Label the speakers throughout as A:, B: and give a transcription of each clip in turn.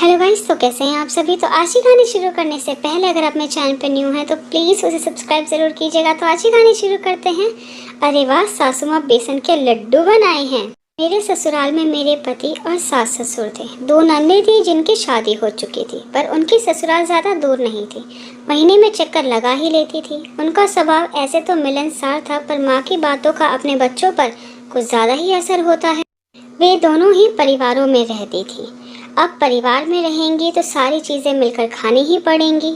A: Hello guys, तो कैसे हैं आप सभी। तो आज की कहानी शुरू करने से पहले अगर आप मेरे चैनल पर न्यू हैं तो प्लीज़ उसे सब्सक्राइब ज़रूर कीजिएगा। तो आज की कहानी शुरू करते हैं। अरे वाह, सासू माँ बेसन के लड्डू बनाए हैं। मेरे ससुराल में मेरे पति और सास ससुर थे। 2 नंदे थी जिनकी शादी हो चुकी थी, पर उनकी ससुराल ज़्यादा दूर नहीं थी। महीने में चक्कर लगा ही लेती थी। उनका स्वभाव ऐसे तो मिलनसार था, पर माँ की बातों का अपने बच्चों पर कुछ ज़्यादा ही असर होता है। वे दोनों ही परिवारों में रहती थी। अब परिवार में रहेंगी तो सारी चीज़ें मिलकर खानी ही पड़ेंगी।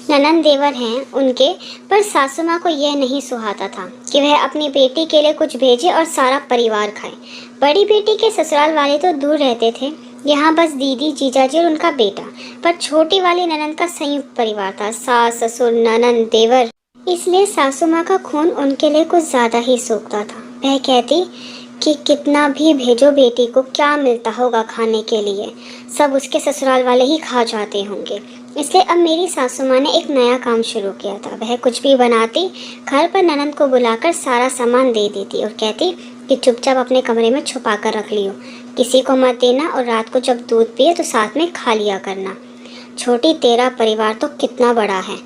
A: ननंद देवर हैं उनके, पर सासू माँ को यह नहीं सुहाता था कि वह अपनी बेटी के लिए कुछ भेजे और सारा परिवार खाए। बड़ी बेटी के ससुराल वाले तो दूर रहते थे, यहाँ बस दीदी, जीजाजी और उनका बेटा। पर छोटी वाली ननंद का संयुक्त परिवार था, सास ससुर ननंद देवर। इसलिए सासू माँ का खून उनके लिए कुछ ज़्यादा ही सूखता था। वह कहती कि कितना भी भेजो बेटी को, क्या मिलता होगा खाने के लिए, सब उसके ससुराल वाले ही खा जाते होंगे। इसलिए अब मेरी सासू माँ ने एक नया काम शुरू किया था। वह कुछ भी बनाती, घर पर ननंद को बुलाकर सारा सामान दे देती और कहती कि चुपचाप अपने कमरे में छुपा कर रख लियो, किसी को मत देना, और रात को जब दूध पिए तो साथ में खा लिया करना। छोटी, तेरा परिवार तो कितना बड़ा है,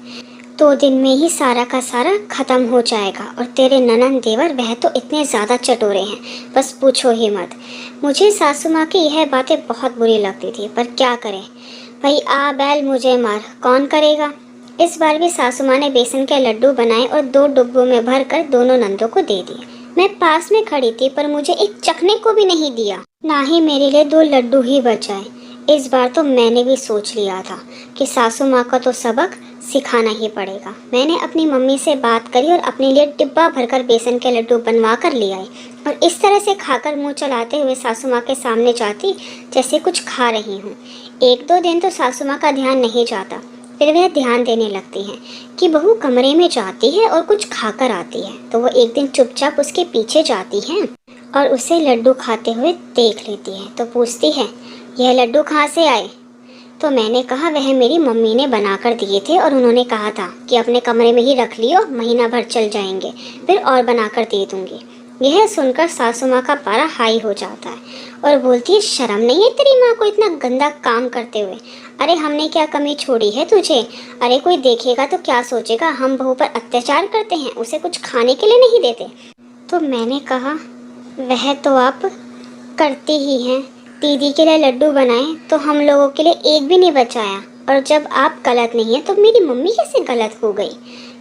A: 2 दिन में ही सारा का सारा खत्म हो जाएगा। और तेरे ननंद देवर, वह तो इतने ज़्यादा चटोरे हैं, बस पूछो ही मत। मुझे सासू माँ की यह बातें बहुत बुरी लगती थी, पर क्या करें भाई, आ बैल मुझे मार, कौन करेगा। इस बार भी सासू माँ ने बेसन के लड्डू बनाए और 2 डिब्बों में भरकर दोनों नंदों को दे दिए। मैं पास में खड़ी थी, पर मुझे एक चखने को भी नहीं दिया, ना ही मेरे लिए 2 लड्डू ही बचाए। इस बार तो मैंने भी सोच लिया था कि सासू माँ का तो सबक सिखाना ही पड़ेगा। मैंने अपनी मम्मी से बात करी और अपने लिए डिब्बा भरकर बेसन के लड्डू बनवा कर ले आई, और इस तरह से खाकर मुंह चलाते हुए सासू माँ के सामने जाती जैसे कुछ खा रही हूँ। 1-2 दिन तो सासू माँ का ध्यान नहीं जाता, फिर वह ध्यान देने लगती हैं कि बहू कमरे में जाती है और कुछ खाकर आती है। तो वो एक दिन चुपचाप उसके पीछे जाती हैं और उसे लड्डू खाते हुए देख लेती है। तो पूछती है, यह लड्डू कहाँ से आए। तो मैंने कहा, वह मेरी मम्मी ने बना कर दिए थे और उन्होंने कहा था कि अपने कमरे में ही रख लियो, महीना भर चल जाएंगे, फिर और बना कर दे दूँगी। यह सुनकर सासू माँ का पारा हाई हो जाता है और बोलती है, शर्म नहीं है तेरी माँ को इतना गंदा काम करते हुए। अरे हमने क्या कमी छोड़ी है तुझे। अरे कोई देखेगा तो क्या सोचेगा, हम बहू पर अत्याचार करते हैं, उसे कुछ खाने के लिए नहीं देते। तो मैंने कहा, वह तो आप करती ही हैं, दीदी के लिए लड्डू बनाए तो हम लोगों के लिए एक भी नहीं बचाया, और जब आप गलत नहीं है तो मेरी मम्मी कैसे गलत हो गई।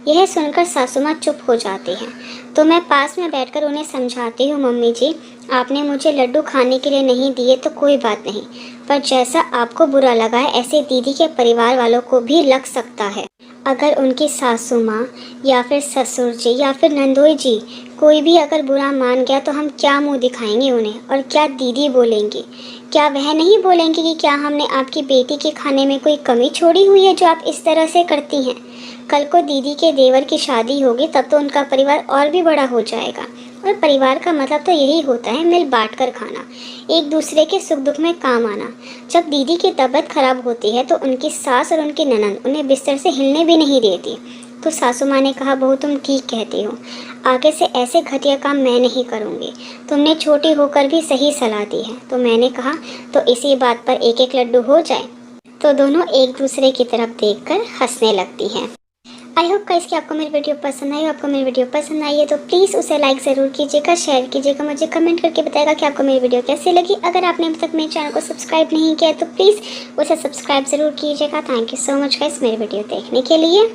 A: यह सुनकर सासू माँ चुप हो जाती हैं। तो मैं पास में बैठकर उन्हें समझाती हूँ, मम्मी जी, आपने मुझे लड्डू खाने के लिए नहीं दिए तो कोई बात नहीं, पर जैसा आपको बुरा लगा है ऐसे दीदी के परिवार वालों को भी लग सकता है। अगर उनकी सासू माँ या फिर ससुर जी या फिर नंदोई जी कोई भी अगर बुरा मान गया तो हम क्या मुंह दिखाएंगे उन्हें, और क्या दीदी बोलेंगी। क्या वह नहीं बोलेंगे कि क्या हमने आपकी बेटी के खाने में कोई कमी छोड़ी हुई है जो आप इस तरह से करती हैं। कल को दीदी के देवर की शादी होगी, तब तो उनका परिवार और भी बड़ा हो जाएगा, और परिवार का मतलब तो यही होता है, मिल बांट कर खाना, एक दूसरे के सुख दुख में काम आना। जब दीदी की तबीयत खराब होती है तो उनकी सास और उनकी ननंद उन्हें बिस्तर से हिलने भी नहीं देती। तो सासू माँ ने कहा, बहू तुम ठीक कहती हो, आगे से ऐसे घटिया काम मैं नहीं करूँगी, तुमने छोटी होकर भी सही सलाह दी है। तो मैंने कहा, तो इसी बात पर 1-1 लड्डू हो जाए। तो दोनों एक दूसरे की तरफ देखकर हंसने लगती हैं। आई होप गाइस कि आपको मेरी वीडियो पसंद आई। आपको मेरी वीडियो पसंद आई है तो प्लीज़ उसे लाइक ज़रूर कीजिएगा, शेयर कीजिएगा, मुझे कमेंट करके बताएगा कि आपको मेरी वीडियो कैसी लगी। अगर आपने अभी तक मेरे चैनल को सब्सक्राइब नहीं किया तो प्लीज़ उसे सब्सक्राइब ज़रूर कीजिएगा। Thank you so much guys मेरी वीडियो देखने के लिए।